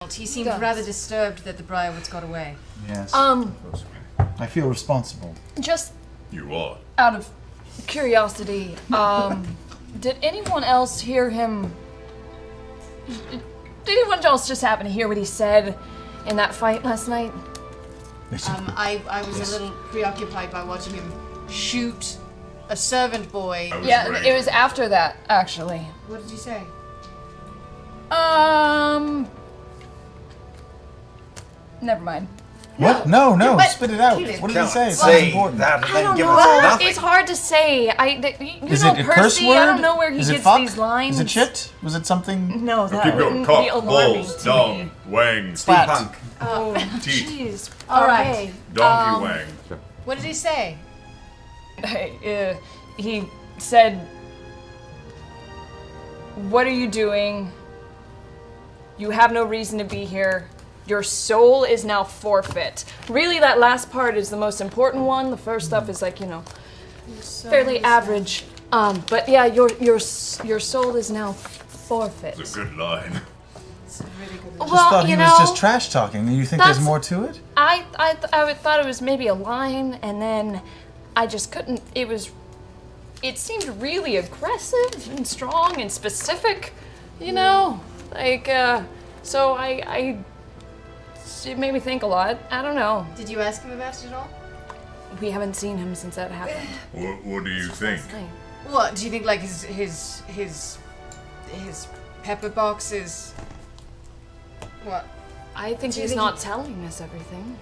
smiled. He seemed rather disturbed that the Briarwoods got away. Yes. I feel responsible. Just You are. out of curiosity, did anyone else hear him? Did anyone else just happen to hear what he said in that fight last night? I was a little preoccupied by watching him shoot a servant boy. Yeah, it was after that, actually. What did you say? Never mind. What? No, But- spit it out. Keelan. What did he say? It's Say important. that and I then don't give know. us nothing. It's hard to say. You Is know it a Percy. curse word? I don't know where he Is it gets fuck? these lines. Is it shit? Was it something? No, that Keep going. wouldn't Cock, be alarming balls, to dong, me. wang, Splat. Punk. Oh, teeth, jeez. All right. Okay. donkey wang. What did he say? He said, "What are you doing? You have no reason to be here. Your soul is now forfeit." Really, that last part is the most important one. The first stuff is like, fairly average. But yeah, your soul is now forfeit. It's a good line. It's a really good I just thought he was just trash talking. You think there's that's- more to it? I thought it was maybe a line, and then I just couldn't. It seemed really aggressive and strong and specific, So it made me think a lot. I don't know. Did you ask him about it at all? We haven't seen him since that happened. What do you think? What do you think? Like his pepper box is what? I think Do you he's think not telling us everything.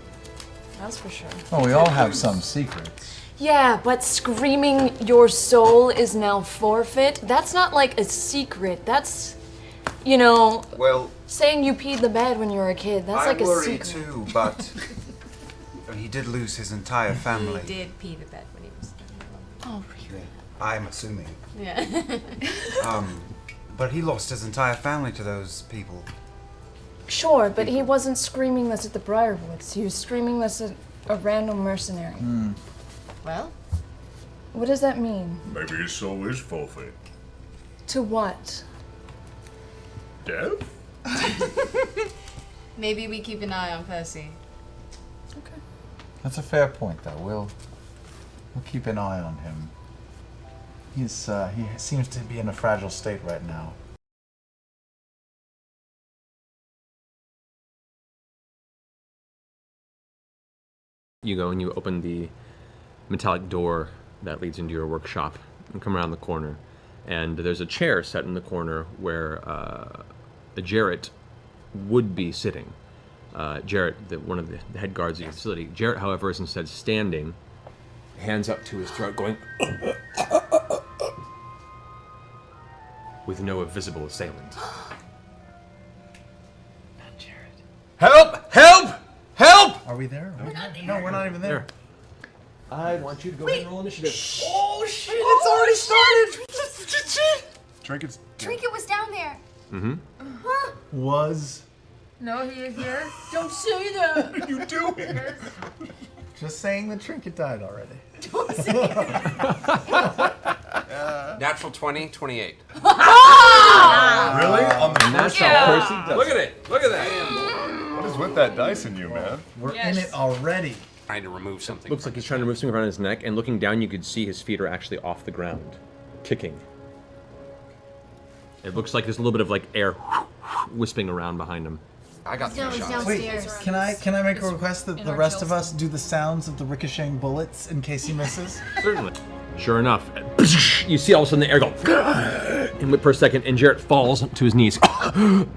That's for sure. Oh, we all have some secrets. Yeah, but screaming your soul is now forfeit, that's not like a secret. That's, Well, saying you peed the bed when you were a kid. That's I like a worry secret. too, but he did lose his entire family. He did pee the bed when he was. Oh, really? I'm assuming. Yeah. But he lost his entire family to those people. Sure, but he wasn't screaming this at the Briarwoods. He was screaming this at a random mercenary. Well, What does that mean? Maybe his soul is forfeit. To what? Death? maybe we keep an eye on Percy. Okay. That's a fair point, though. We'll keep an eye on him. He seems to be in a fragile state right now. You go and you open the metallic door that leads into your workshop and come around the corner. And there's a chair set in the corner where Jarrett would be sitting. Jarrett, one of the head guards of the facility. Jarrett, however, is instead standing, hands up to his throat, going with no visible assailant. Not Jarrett. Help! Help! Help! Are we there? No, we're not even there. I want you to go ahead and roll initiative. Oh shit! It's already started. Trinkets. Trinket was down there. Was No, he is here. Don't say that. What are you doing? just saying the trinket died already. Natural 20, 28. Really? On the That's Yeah. how Percy does Look it. at it. Look at that. What is with that dice in you, man? We're in it already. Trying to remove something. Looks like he's trying to move something around his neck, and looking down, you could see his feet are actually off the ground, kicking. It looks like there's a little bit of like air wisping around behind him. I got 3 No, he's shots. downstairs. Wait, can I make a request that in the our rest of jail us do the sounds of the ricocheting bullets in case he misses? Certainly. Sure enough, you see all of a sudden the air go, and whip for a second, and Jarrett falls to his knees. I'm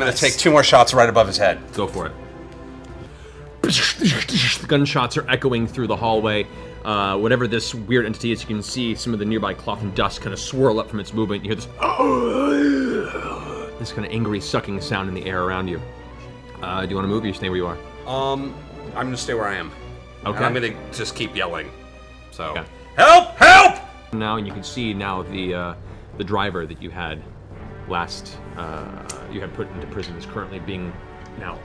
going to take 2 more shots right above his head. Go for it. Gunshots are echoing through the hallway. Whatever this weird entity is, you can see some of the nearby cloth and dust kind of swirl up from its movement. You hear this kind of angry sucking sound in the air around you. Do you want to move, or you stay where you are? I'm going to stay where I am. Okay. And I'm going to just keep yelling. So, Okay. help! Help! Now, and you can see now the driver that you had last you had put into prison is currently being now.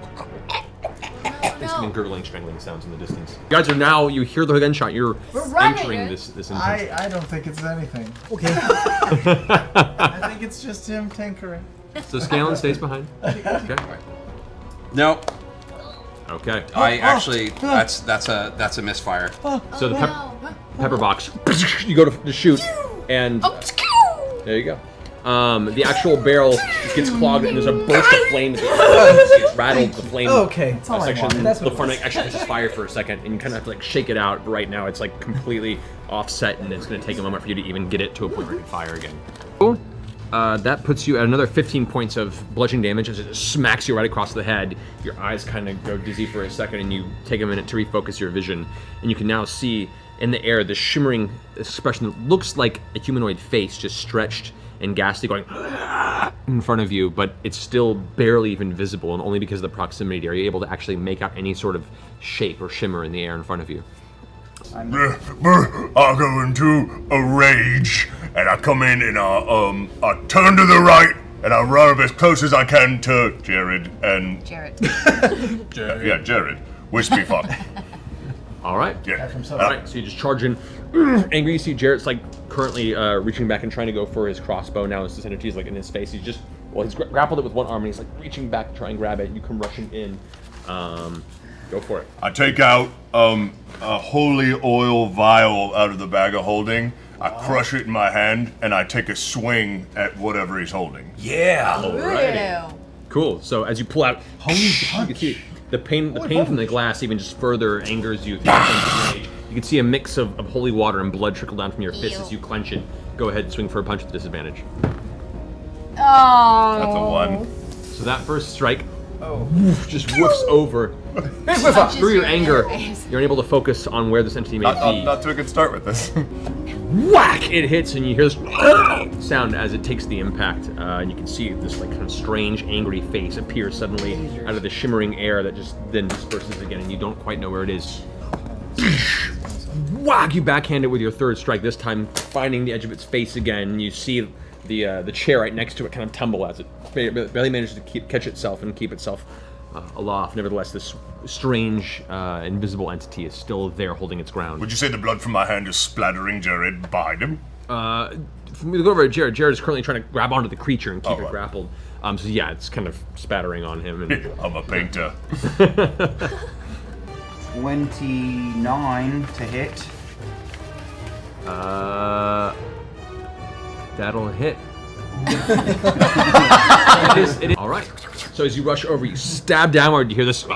It's been gurgling, strangling sounds in the distance. You guys are now. You hear the gunshot. You're running. entering this intense. I don't think it's anything. Okay. I think it's just him tinkering. So Scanlan stays behind. Okay. No, Okay. I actually that's a misfire. So the pepper box, you go to shoot, and there you go. The actual barrel gets clogged, and there's a burst of flame. It's rattled. The flame. Okay, that's all I section. wanted. That's The what it front was. actually catches fire for a second, and you kind of have to like shake it out. But right now, it's like completely offset, and it's going to take a moment for you to even get it to a point where it can fire again. Cool. That puts you at another 15 points of bludgeoning damage as it smacks you right across the head. Your eyes kind of go dizzy for a second, and you take a minute to refocus your vision. And you can now see in the air the shimmering expression that looks like a humanoid face just stretched and ghastly going in front of you, but it's still barely even visible, and only because of the proximity are you able to actually make out any sort of shape or shimmer in the air in front of you. I go into a rage, and I come in and I turn to the right, and I run up as close as I can to Jared and Jared. yeah, Jared. Wispy fuck. All right. Yeah. All right. So you just charge in, angry. You see Jared's like currently reaching back and trying to go for his crossbow. Now his energy is like in his face. He's just he's grappled it with one arm, and he's like reaching back to try and grab it. You come rushing in. Go for it. I take out a holy oil vial out of the bag of holding. I crush it in my hand, and I take a swing at whatever he's holding. Yeah. Ew. Cool. So as you pull out, you can see the pain from the glass even just further angers you. You can see a mix of holy water and blood trickle down from your fist as you clench it. Go ahead and swing for a punch at disadvantage. Oh. That's a 1. So that first strike just whiffs over. Through your anger, you're unable to focus on where this entity may be. Not to a good start with this. Whack! It hits, and you hear this sound as it takes the impact. And you can see this like kind of strange, angry face appear suddenly out of the shimmering air that just then disperses again, and you don't quite know where it is. Whack! You backhand it with your third strike. This time, finding the edge of its face again. You see the chair right next to it kind of tumble as it barely manages to catch itself and keep itself aloft. Nevertheless, this strange, invisible entity is still there, holding its ground. Would you say the blood from my hand is splattering Jared behind him? For me to go over to Jared. Jared is currently trying to grab onto the creature and keep it right. grappled. So yeah, it's kind of spattering on him. And I'm a painter. 29 to hit. That'll hit. It is. All right. So as you rush over, you stab downward. You hear this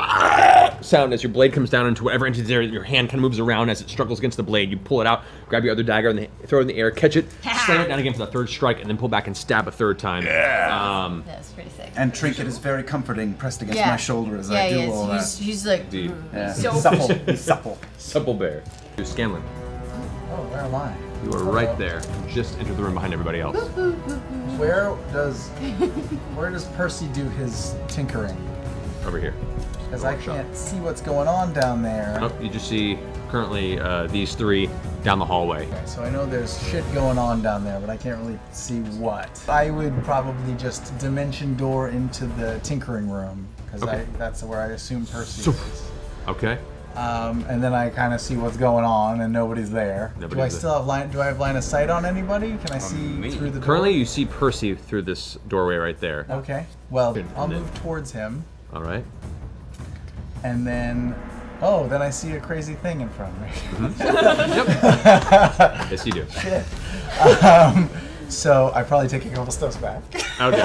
sound as your blade comes down into whatever entity's there. Your hand kind of moves around as it struggles against the blade. You pull it out, grab your other dagger, and throw it in the air, catch it, slam it down again for the third strike, and then pull back and stab a third time. Yeah. That's pretty sick. And Trinket is very comforting, pressed against my shoulder as yeah, I do he is. all that. He's like Yeah. so Supple. He's supple. Supple bear. Scanlan, Oh, where am I? you are right there. You just entered the room behind everybody else. Where does Percy do his tinkering? Over here. Because I can't see what's going on down there. Oh, you just see currently these three down the hallway. Okay, so I know there's shit going on down there, but I can't really see what. I would probably just dimension door into the tinkering room, because Okay. that's where I assume Percy is. Okay. And then I kind of see what's going on, and nobody's there. Nobody's do I there. still have line? Do I have line of sight on anybody? Can I see through the door? Currently, you see Percy through this doorway right there. Okay. Well, Good, I'll and then- move towards him, All right. and then then I see a crazy thing in front of me. Yes, you do. Shit. So I probably take a couple steps back. Okay.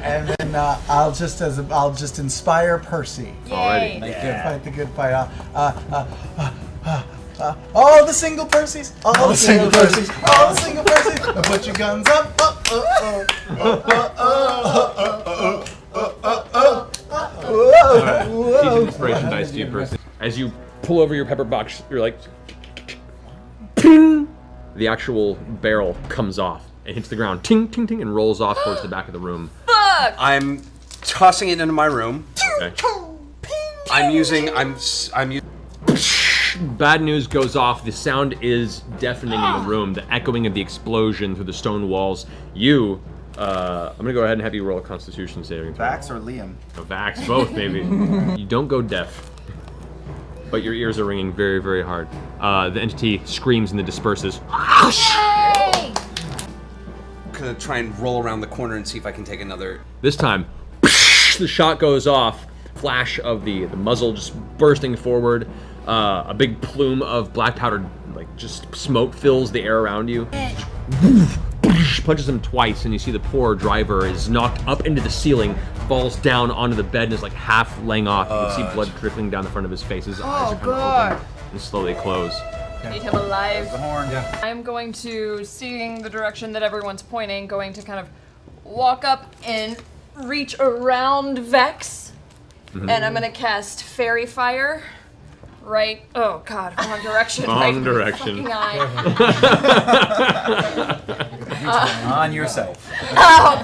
And then I'll just inspire Percy. Alrighty. Fight the good fight. All the single Percys. All the single Percys. All the single Percys. Put your guns up. Alright. Teach an inspiration dice to you, Percy. As you pull over your pepper box, you're like, ping! The actual barrel comes off and hits the ground, ting, ting, ting, and rolls off towards the back of the room. I'm tossing it into my room. Okay. I'm using. Bad news goes off. The sound is deafening in the room. The echoing of the explosion through the stone walls. I'm gonna go ahead and have you roll a Constitution saving throw. Vax or Liam? Vax, both maybe. You don't go deaf. but your ears are ringing very, very hard. The entity screams and then disperses. Yay! Gonna try and roll around the corner and see if I can take another. This time, the shot goes off. Flash of the muzzle just bursting forward. A big plume of black powdered, like just smoke fills the air around you. Punches him twice, and you see the poor driver is knocked up into the ceiling, falls down onto the bed, and is like half laying off. You can see blood trickling down the front of his face. His eyes are kind of open and slowly close. Need him alive. The horn. Yeah. I'm going to, seeing the direction that everyone's pointing, going to kind of walk up and reach around Vex, and I'm going to cast Fairy Fire. Right. Oh God, wrong direction. Wrong direction. Fucking eye. On yourself. Oh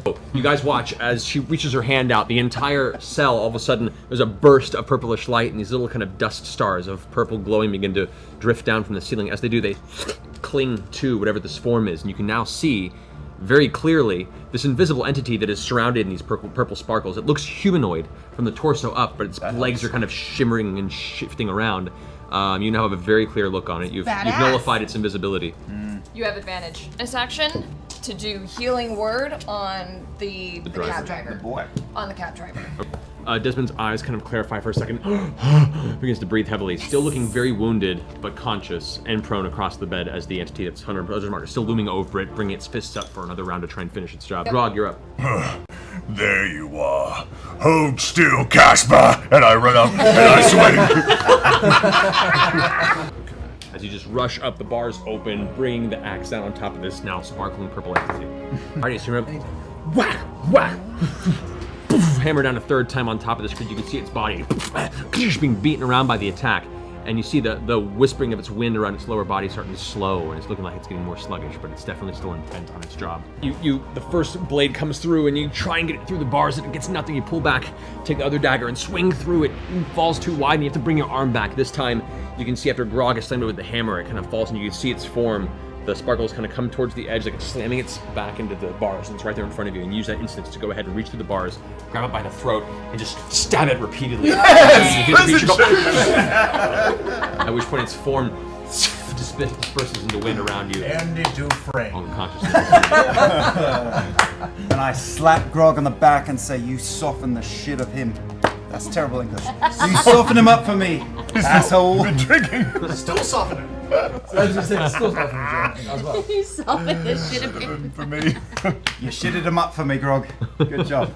God. You guys watch as she reaches her hand out. The entire cell, all of a sudden, there's a burst of purplish light, and these little kind of dust stars of purple glowing begin to drift down from the ceiling. As they do, they cling to whatever this form is, and you can now see very clearly this invisible entity that is surrounded in these purple sparkles. It looks humanoid from the torso up, but its legs are kind of shimmering and shifting around. You now have a very clear look on it. You've nullified its invisibility. You have advantage. This action to do healing word on the cab driver. Boy. On the cab driver. Desmond's eyes kind of clarify for a second, begins to breathe heavily, still looking very wounded, but conscious and prone across the bed as the entity that's Hunter Brothers Mark is still looming over it, bringing its fists up for another round to try and finish its job. Grog, you're up. There you are. Hold still, Casper! And I run up and I swing. As you just rush up, the bars open, bringing the axe down on top of this now sparkling purple entity. Alright, so remember, whack, whack, hammer down a third time on top of this creature. You can see its body being beaten around by the attack, and you see the whispering of its wind around its lower body starting to slow, and it's looking like it's getting more sluggish, but it's definitely still intent on its job. The first blade comes through, and you try and get it through the bars, and it gets nothing. You pull back, take the other dagger, and swing through it. It falls too wide, and you have to bring your arm back. This time, you can see after Grog has slammed it with the hammer, it kind of falls, and you can see its form. The sparkles kind of come towards the edge, like it's slamming its back into the bars, and it's right there in front of you, and use that instance to go ahead and reach through the bars, grab it by the throat, and just stab it repeatedly. At which point its form disperses into wind around you. Andy Dufresne. Unconscious. And I slap Grog on the back and say, "You soften the shit of him." That's terrible English. You soften him up for me, asshole. Still softening. I was just saying, still softening as well. You softened the shit of him. For me. You shitted him up for me, Grog. Good job.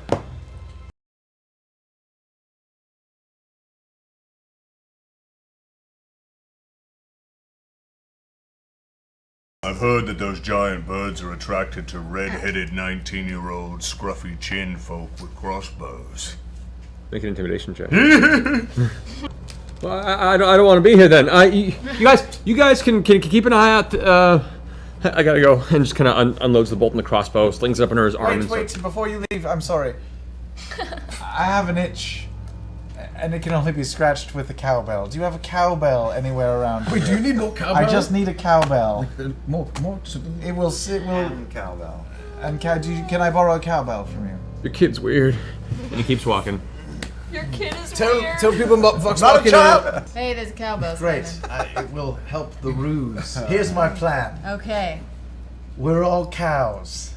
I've heard that those giant birds are attracted to red-headed 19-year-old scruffy chin folk with crossbows. Make an intimidation check. Well, I don't want to be here then. You guys can keep an eye out. I gotta go, and just kind of unloads the bolt and the crossbow, slings it up under his arm. Wait, before you leave, I'm sorry. I have an itch, and it can only be scratched with a cowbell. Do you have a cowbell anywhere around here? Wait, do you need more cowbell? I just need a cowbell. More. It will. And cowbell. And can I borrow a cowbell from you? Your kid's weird. And he keeps walking. Your kid is Tell weird. people about Vox Not a Machina. child. Hey, there's a cowbell. Great. Scanlan. It will help the ruse. Here's my plan. Okay. We're all cows.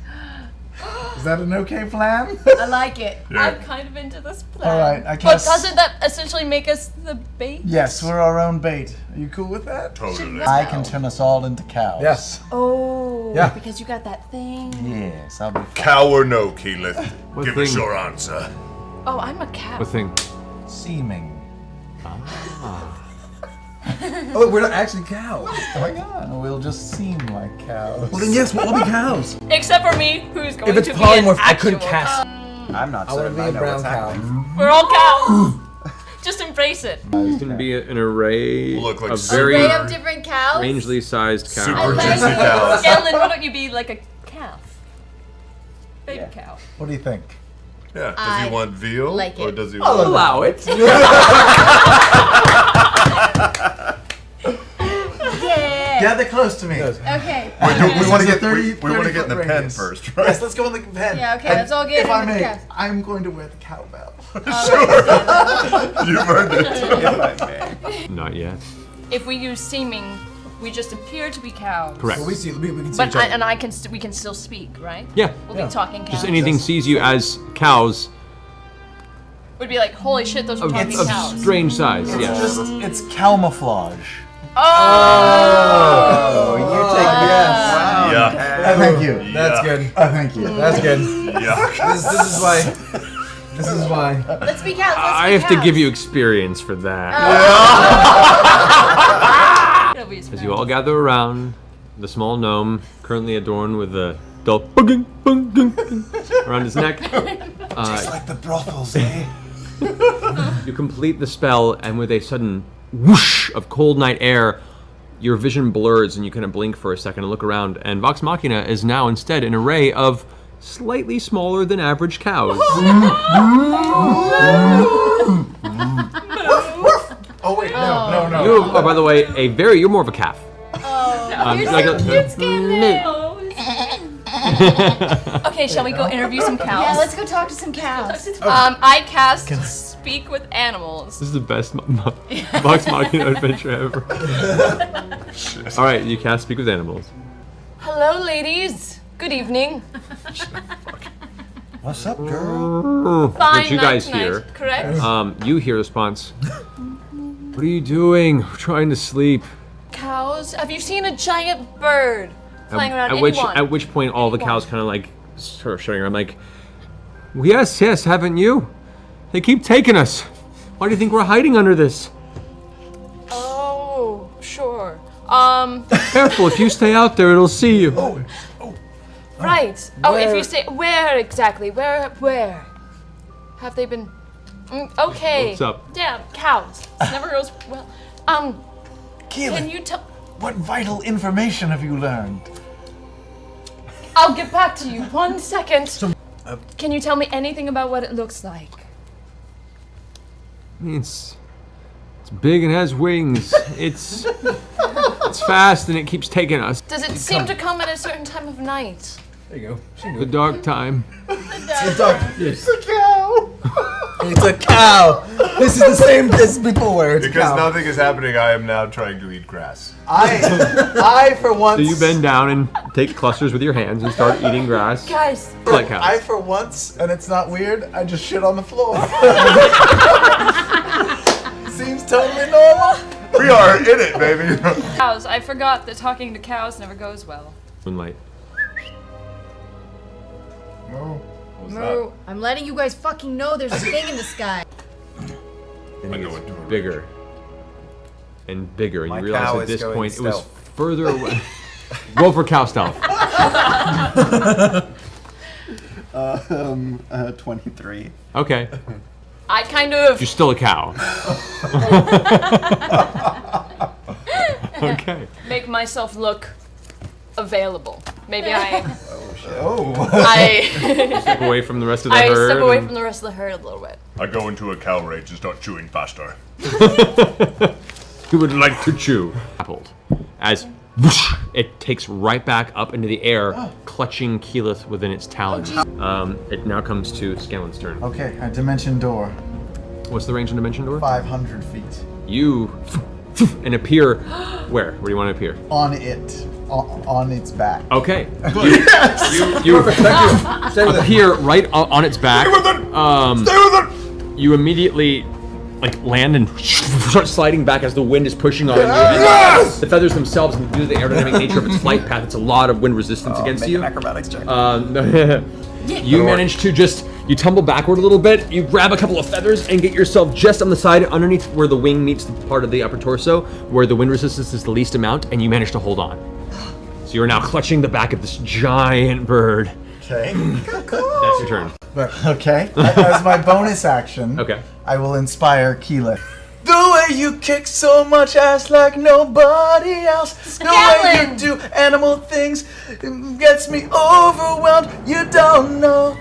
Is that an okay plan? I like it. I'm kind of into this plan. All right, I But guess. doesn't that essentially make us the bait? Yes, we're our own bait. Are you cool with that? Totally. I can turn us all into cows. Yes. Oh. Yeah. Because you got that thing. Yes, I'll be fine. Cow or no, Keyleth? What Give thing? us your answer. Oh, I'm a cat. What thing? Seeming. Oh, we're not actually cows. Oh my god. We'll just seem like cows. Well, then yes, we'll all be cows. Except for me, who's going If it's to polymorph, be an I couldn't actual cast. I'm not I want certain to I be a know brown what's cow. happening. We're all cows. Just embrace it. It's going to be an array Look like of super- very Array of different cows. strangely sized cows. Super I like juicy it. cows. Scanlan, why don't you be like a calf? Baby cow. What do you think? Yeah. Does I he want veal? like Or it. does he I'll want... allow it. Yeah. Gather close to me. Okay. We want to get 30 we want to get in the 30-foot pen radius. first, right? Yes, let's go in the pen. Yeah, okay, And let's all get if in I the may, cows. I'm going to wear the cowbell. All right, You've heard it. Not yet. If we use seeming, we just appear to be cows. Correct. Well, we can see But each other. we can still speak, right? Yeah. We'll be talking cows. Just anything sees you as cows Would be like, holy shit, those are talking of cows. strange size. Yeah. It's camouflage. Oh, you take this. Wow. Yeah. Thank you. That's good. Thank you. That's good. Yeah. This is why. This is why. Let's be cows. I have to give you experience for that. It'll be As you all gather around the small gnome, currently adorned with a dull bung around his neck, Just like the brothels, eh? you complete the spell, and with a sudden whoosh of cold night air, your vision blurs and you kind of blink for a second and look around, and Vox Machina is now instead an array of slightly smaller than average cows. Oh wait, no. You are, by the way, you're more of a calf. You're like so a- cute, Scanlan. Okay, shall we go interview some cows? Yeah, let's go talk to some cows. I cast Speak with Animals. This is the best Vox Machina adventure ever. All right, you cast Speak with Animals. Hello, ladies. Good evening. What's up, girl? Fine What you night guys tonight, hear? correct? You hear a response. What are you doing? We're trying to sleep. Cows, have you seen a giant bird flying around at anyone? which point all the cows kind of like sort of shutting around like, well, yes, haven't you? They keep taking us. Why do you think we're hiding under this? Oh, sure. Careful, if you stay out there, it'll see you. Right. Oh, if you say, where exactly? Where? Have they been? Okay. What's up? Damn, cows. This never goes well. Can you tell? What vital information have you learned? I'll get back to you. 1 second. Can you tell me anything about what it looks like? It's big and has wings. It's fast and it keeps taking us. Does it seem to come at a certain time of night? There you go. The dark time. It's a Cow. It's a cow. This is the same as before. It's a Because cow. nothing is happening, I am now trying to eat grass. I for once. So you bend down and take clusters with your hands and start eating grass. Guys, Like cows. I for once, and it's not weird. I just shit on the floor. Seems totally normal. We are in it, baby. cows. I forgot that talking to cows never goes well. Moonlight. Moo, I'm letting you guys fucking know there's a thing in the sky. I know what to do. Bigger and bigger, and My you realize cow at is this going point it was stealth. further away. Roll for cow stealth. 23. Okay, I kind of. you're still a cow. Okay. Make myself look available. Maybe I Step away from the rest of the I herd. step away and- from the rest of the herd a little bit. I go into a cow rage and start chewing faster. Who would like to chew? Grappled. As whoosh, it takes right back up into the air, clutching Keyleth within its talons. It now comes to Scanlan's turn. Okay, a dimension door, What's the range on Dimension Door? 500 feet. You and appear where? Where do you want to appear? On it, on its back. Okay. You appear right on its back. Stay with it! You immediately like land and start sliding back as the wind is pushing on you. And the feathers themselves, due to the aerodynamic nature of its flight path, it's a lot of wind resistance against Make you. an acrobatics check. You manage to you tumble backward a little bit, you grab a couple of feathers and get yourself just on the side underneath where the wing meets the part of the upper torso, where the wind resistance is the least amount, and you manage to hold on. So you're now clutching the back of this giant bird. Okay. That's your turn. Okay. As my bonus action, Okay. I will inspire Keyleth. The way you kick so much ass like nobody else. The way you do animal things gets me overwhelmed. You don't know.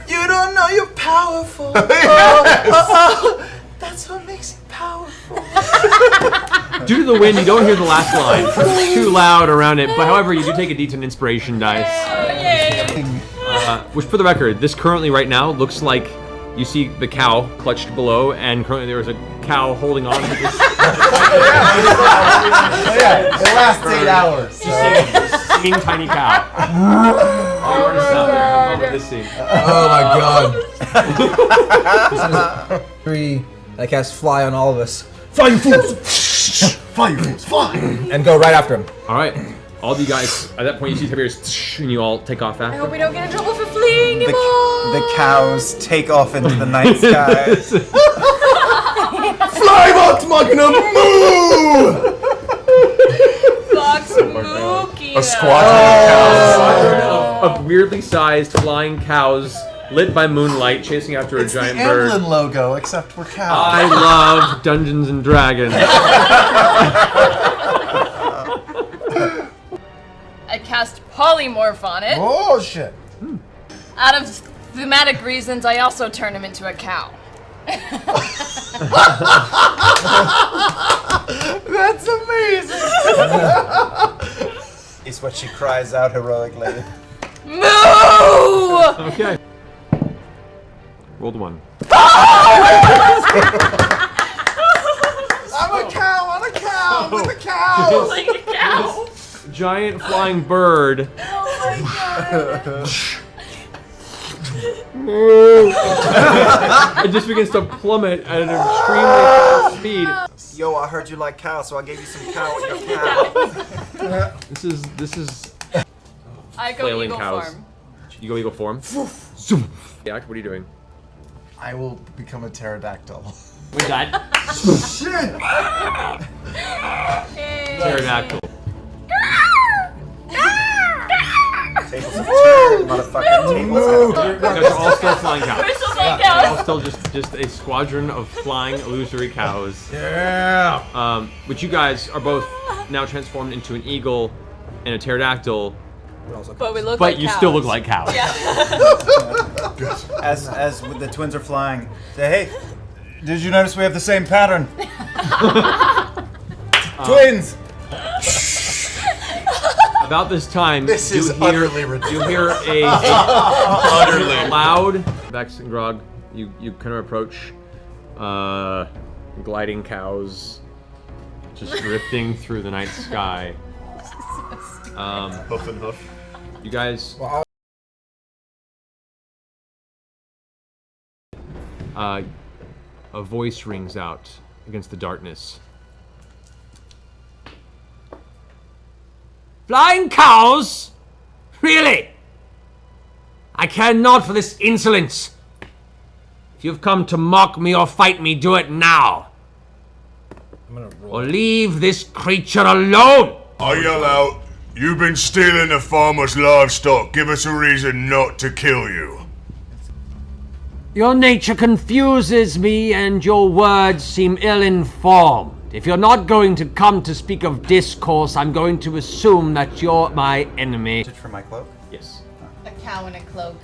You don't know you're powerful. That's what makes you powerful. Due to the wind, you don't hear the last line. It's too loud around it. But however, you do take a D10 inspiration dice. Which, for the record, this currently right now looks like You see the cow clutched below, and currently there is a cow holding on to this. It lasts 8 hours. Just singing tiny cow. All you artists out there, have fun with this scene. Oh my god. 3. I cast fly on all of us. Fly, you fools! Fly, you fools, fly! And go right after him. All right, all of you guys. At that point, you see Tiberius, and you all take off I after. hope we don't get in trouble for fleeing anymore. The cows take off into the night sky. Fly, Vox Machina, moo! Vox Moo-china. A squadron Of weirdly sized flying cows, lit by moonlight, chasing after a giant the bird. Emblem logo, except for cows. I love Dungeons and Dragons. I cast polymorph on it. Oh shit! Out of thematic reasons, I also turn him into a cow. That's amazing. Is what she cries out heroically. Moo! Okay. Rolled 1. I'm a cow on a cow with a cow. Like a cow. Giant flying bird. It just begins to plummet at an extremely fast speed. Yo, I heard you like cows, so I gave you some cow with your cow. This is I go flailing eagle cows. form. You go eagle form. Yeah, what are you doing? I will become a pterodactyl. With that Shit! Hey. pterodactyl. Tables have turned, motherfucker. Tables have turned. You guys are all still flying cows. We're still flying All cows. still just a squadron of flying illusory cows. Yeah. But you guys are both now transformed into an eagle and a pterodactyl, But we look but like you cows. still look like cows. As the twins are flying, say, hey, did you notice we have the same pattern? Twins! About this time, This is utterly ridiculous. you hear a loud Vex and Grog. You kind of approach gliding cows just drifting through the night sky. Hoof and hoof. You guys. A voice rings out against the darkness. Flying cows? Really? I care not for this insolence. If you've come to mock me or fight me, do it now. Or leave this creature alone. I yell out, "You've been stealing the farmer's livestock. Give us a reason not to kill you." Your nature confuses me and your words seem ill-informed. If you're not going to come to speak of discourse, I'm going to assume that you're my enemy. For my cloak? Yes. A cow in a cloak.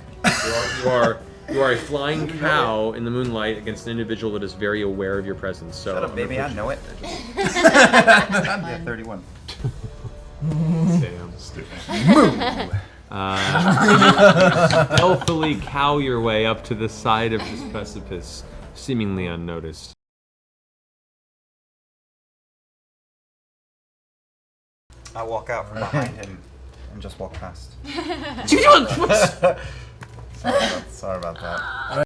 You are a flying cow in the moonlight against an individual that is very aware of your presence. So Shut up, baby, I know it. Yeah, 31. Damn. Stealthily cow your way up to the side of this precipice, seemingly unnoticed. I walk out from behind him and just walk past. Sorry about that.